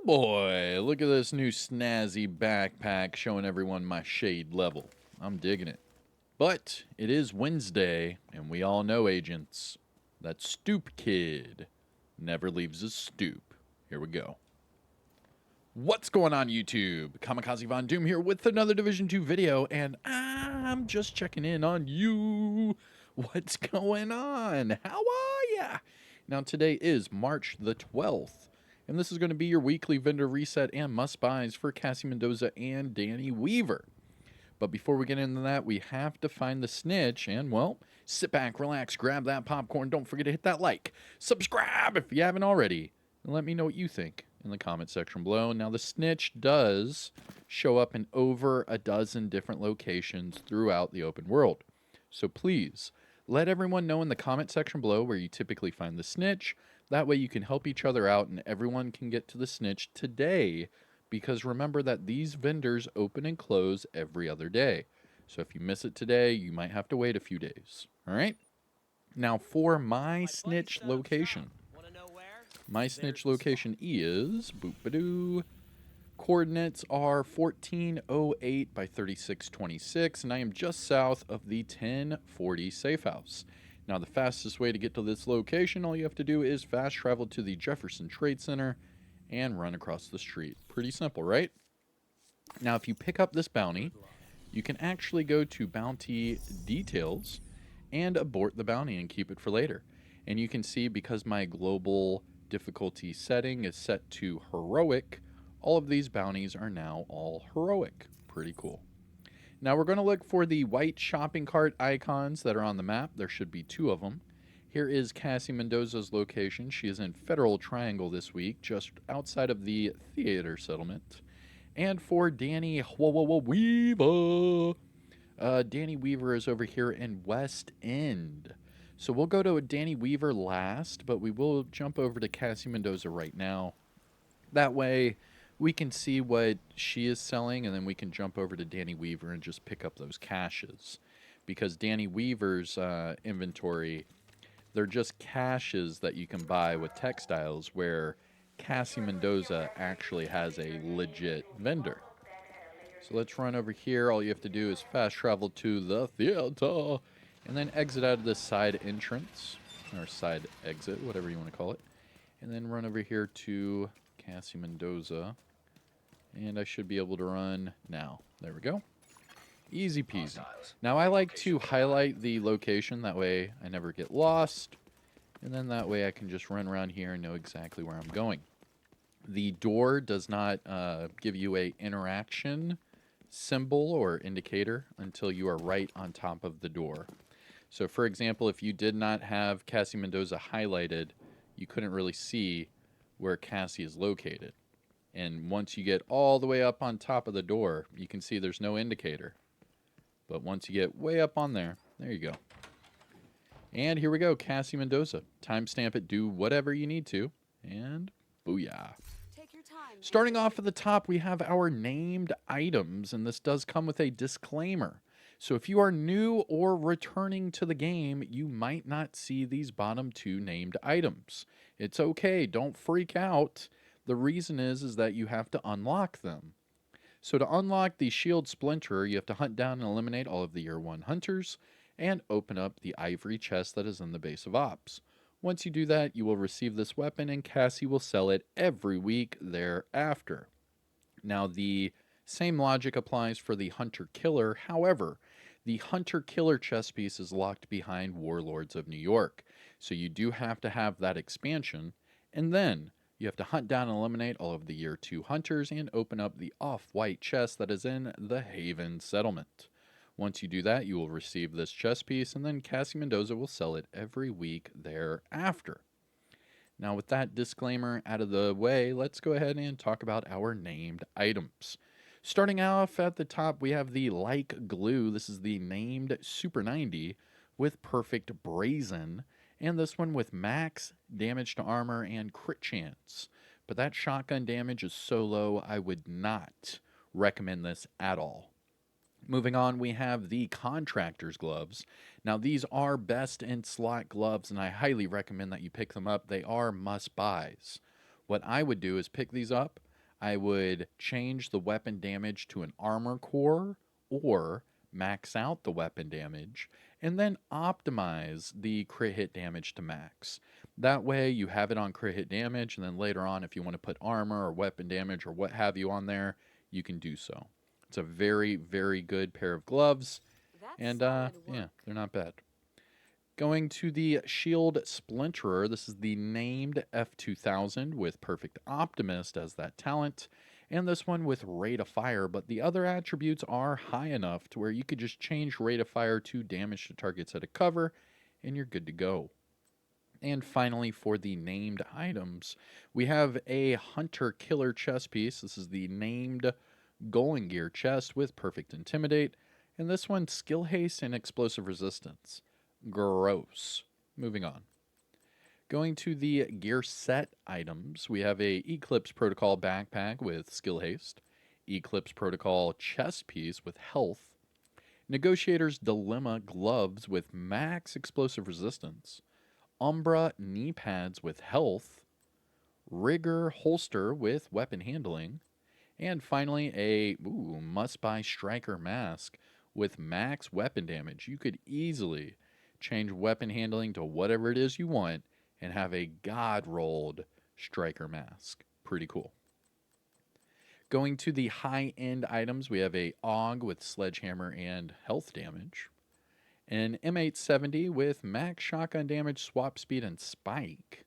Boy, look at this new snazzy backpack showing everyone my shade level. I'm digging it. But it is Wednesday, and we all know, agents, that stoop kid never leaves his stoop. Here we go. What's going on, YouTube? Kamikazevondoom here with another Division 2 video, and I'm just checking in on you. What's going on? How are ya? Now, today is March the 12th, and this is going to be your weekly vendor reset and must-buys for Cassie Mendoza and Danny Weaver. But before we get into that, we have to find the snitch, and, well, sit back, relax, grab that popcorn, don't forget to hit that like, subscribe if you haven't already, and let me know what you think in the comment section below. Now, the snitch does show up in over a dozen different locations throughout the open world. So please, let everyone know in the comment section below where you typically find the snitch. That way you can help each other out and everyone can get to the snitch today, because remember that these vendors open and close every other day. So if you miss it today, you might have to wait a few days. All right? Now, for my snitch location. My snitch location is, boop-a-doo, coordinates are 1408 by 3626, and I am just south of the 1040 safe house. Now, the fastest way to get to this location, all you have to do is fast travel to the Jefferson Trade Center and run across the street. Pretty simple, right? Now, if you pick up this bounty, you can actually go to bounty details and abort the bounty and keep it for later. And you can see, because my global difficulty setting is set to heroic, all of these bounties are now all heroic. Pretty cool. Now we're going to look for the white shopping cart icons that are on the map. There should be 2 of them. Here is Cassie Mendoza's location. She is in Federal Triangle this week, just outside of the theater settlement. And for Danny Weaver, Danny Weaver is over here in West End. So we'll go to Danny Weaver last, but we will jump over to Cassie Mendoza right now. That way we can see what she is selling, and then we can jump over to Danny Weaver and just pick up those caches. Because Danny Weaver's inventory, they're just caches that you can buy with textiles, where Cassie Mendoza actually has a legit vendor. So let's run over here. All you have to do is fast travel to the theater and then exit out of this side entrance, or side exit, whatever you want to call it. And then run over here to Cassie Mendoza. And I should be able to run now. There we go. Easy peasy. Now I like to highlight the location, that way I never get lost. And then that way I can just run around here and know exactly where I'm going. The door does not give you a interaction symbol or indicator until you are right on top of the door. So for example, if you did not have Cassie Mendoza highlighted, you couldn't really see where Cassie is located. And once you get all the way up on top of the door, you can see there's no indicator. But once you get way up on there, there you go. And here we go, Cassie Mendoza. Timestamp it, do whatever you need to, and booyah. Starting off at the top, we have our named items, and this does come with a disclaimer. So if you are new or returning to the game, you might not see these bottom 2 named items. It's okay, don't freak out. The reason is that you have to unlock them. So to unlock the Shield Splinterer, you have to hunt down and eliminate all of the Year 1 hunters and open up the ivory chest that is in the base of ops. Once you do that, you will receive this weapon, and Cassie will sell it every week thereafter. Now, the same logic applies for the Hunter-Killer. However, the Hunter-Killer chest piece is locked behind Warlords of New York. So you do have to have that expansion, and then you have to hunt down and eliminate all of the Year 2 hunters and open up the off-white chest that is in the Haven settlement. Once you do that, you will receive this chest piece, and then Cassie Mendoza will sell it every week thereafter. Now, with that disclaimer out of the way, let's go ahead and talk about our named items. Starting off at the top, we have the Like Glue. This is the named Super 90 with Perfect Brazen, and this one with max damage to armor and crit chance. But that shotgun damage is so low, I would not recommend this at all. Moving on, we have the Contractors gloves. Now, these are best in slot gloves, and I highly recommend that you pick them up. They are must-buys. What I would do is pick these up, I would change the weapon damage to an armor core or max out the weapon damage and then optimize the crit hit damage to max. That way you have it on crit hit damage, and then later on, if you want to put armor or weapon damage or what have you on there, you can do so. It's a very, very good pair of gloves, and yeah, they're not bad. Going to the Shield Splinterer, this is the named F2000 with Perfect Optimist as that talent, and this one with Rate of Fire, but the other attributes are high enough to where you could just change Rate of Fire to damage to targets at a cover, and you're good to go. And finally, for the named items, we have a Hunter Killer chest piece. This is the named Going Gear chest with Perfect Intimidate, and this one, Skill Haste and Explosive Resistance. Gross. Moving on. Going to the gear set items, we have a Eclipse Protocol backpack with Skill Haste, Eclipse Protocol chest piece with Health, Negotiator's Dilemma gloves with max explosive resistance, Umbra knee pads with Health, Rigger holster with weapon handling, and finally a must-buy Striker mask with max weapon damage. You could easily change weapon handling to whatever it is you want and have a god-rolled Striker mask. Pretty cool. Going to the high-end items, we have a AUG with Sledgehammer and health damage, an M870 with max shotgun damage, swap speed, and spike,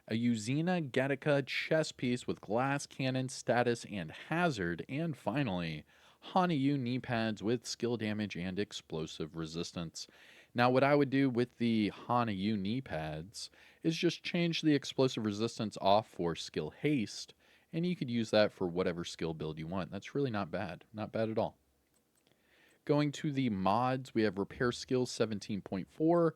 a Uzina Gattaca chest piece with glass cannon, status, and hazard, and finally, Hanayu knee pads with skill damage and explosive resistance. Now, what I would do with the Hanayu knee pads is just change the explosive resistance off for skill haste, and you could use that for whatever skill build you want. That's really not bad. Not bad at all. Going to the mods, we have Repair Skills 17.4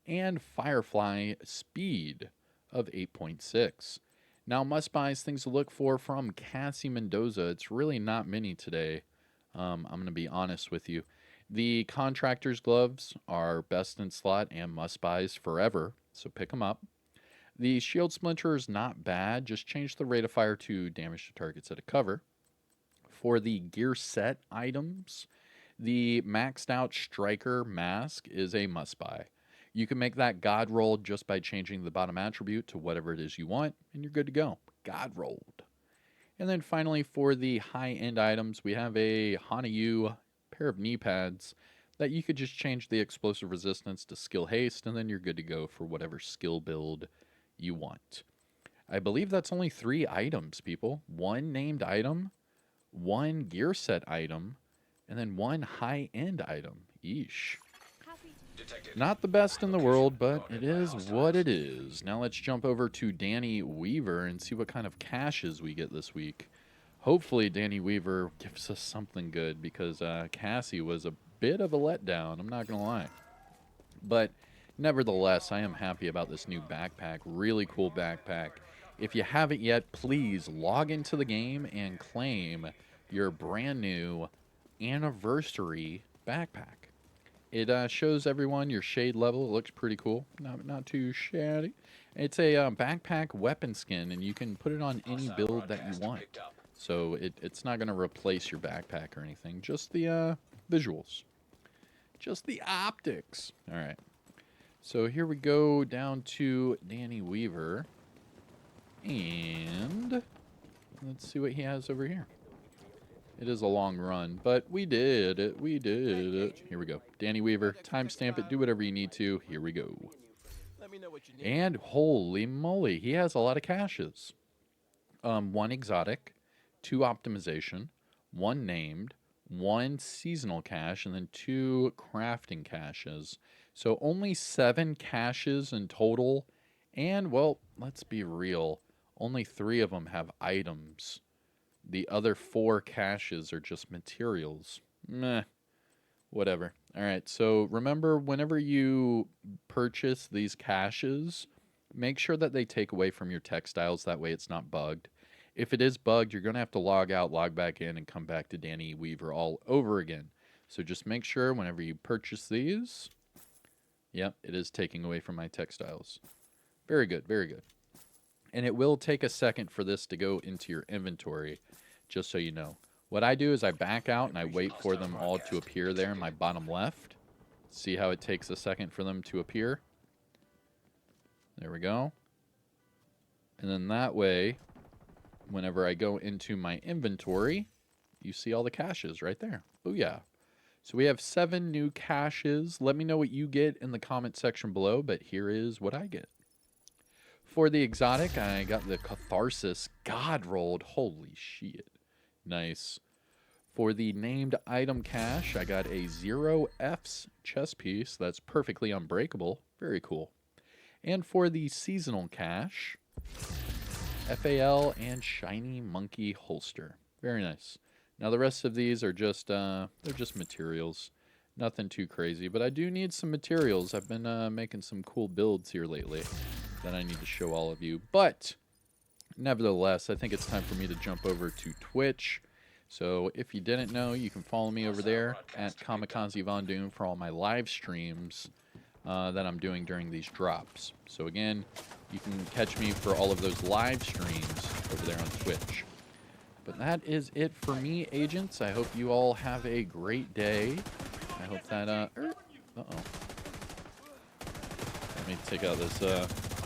and Firefly Speed of 8.6. Now, must-buys, things to look for from Cassie Mendoza. It's really not many today. I'm going to be honest with you. The Contractors gloves are best in slot and must-buys forever, so pick them up. The Shield Splinter is not bad. Just change the rate of fire to damage to targets at a cover. For the gear set items, the maxed out Striker mask is a must-buy. You can make that God rolled just by changing the bottom attribute to whatever it is you want, and you're good to go. God rolled. And then finally, for the high-end items, we have a Hanayu pair of knee pads that you could just change the explosive resistance to skill haste, and then you're good to go for whatever skill build you want. I believe that's only 3 items, people. 1 named item, 1 gear set item, and then 1 high-end item. Eesh. Not the best in the world, but it is what it is. Now let's jump over to Danny Weaver and see what kind of caches we get this week. Hopefully Danny Weaver gives us something good, because Cassie was a bit of a letdown, I'm not going to lie. But nevertheless, I am happy about this new backpack. Really cool backpack. If you haven't yet, please log into the game and claim your brand new anniversary backpack. It shows everyone your shade level. It looks pretty cool. Not too shabby. It's a backpack weapon skin, and you can put it on any build that you want. So it's not going to replace your backpack or anything. Just the visuals. Just the optics. All right. So here we go down to Danny Weaver. And let's see what he has over here. It is a long run, but we did it. We did it. Here we go. Danny Weaver, timestamp it. Do whatever you need to. Here we go. And holy moly, he has a lot of caches. 1 exotic, 2 optimization, 1 named, 1 seasonal cache, and then 2 crafting caches. So only 7 caches in total. And, well, let's be real. Only 3 of them have items. The other 4 caches are just materials. Meh. Whatever. Alright, so remember, whenever you purchase these caches, make sure that they take away from your textiles. That way it's not bugged. If it is bugged, you're going to have to log out, log back in, and come back to Danny Weaver all over again. So just make sure whenever you purchase these, yep, it is taking away from my textiles. Very good, very good. And it will take a second for this to go into your inventory, just so you know. What I do is I back out and I wait for them all to appear there in my bottom left. See how it takes a second for them to appear? There we go. And then that way, whenever I go into my inventory, you see all the caches right there. Oh yeah. So we have 7 new caches. Let me know what you get in the comment section below, but here is what I get. For the exotic, I got the Catharsis God rolled. Holy shit. Nice. For the named item cache, I got a 0F's chess piece. That's perfectly unbreakable. Very cool. And for the seasonal cache, FAL and shiny monkey holster. Very nice. Now the rest of these are just they're just materials. Nothing too crazy, but I do need some materials. I've been making some cool builds here lately that I need to show all of you. But nevertheless, I think it's time for me to jump over to Twitch. So if you didn't know, you can follow me over there at Kamikazevondoom for all my live streams that I'm doing during these drops. So again, you can catch me for all of those live streams over there on Twitch. But that is it for me, agents. I hope you all have a great day. I hope that, uh-oh. Let me take out this,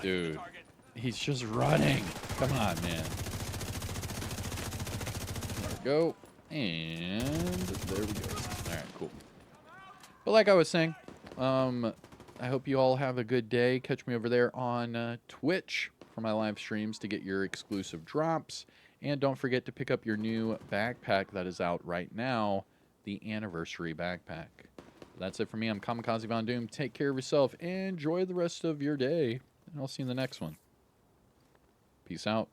dude. He's just running. Come on, man. There we go. And there we go. All right, cool. But like I was saying, I hope you all have a good day. Catch me over there on Twitch for my live streams to get your exclusive drops. And don't forget to pick up your new backpack that is out right now, the Anniversary Backpack. That's it for me. I'm Kamikazevondoom. Take care of yourself. Enjoy the rest of your day. And I'll see you in the next one. Peace out.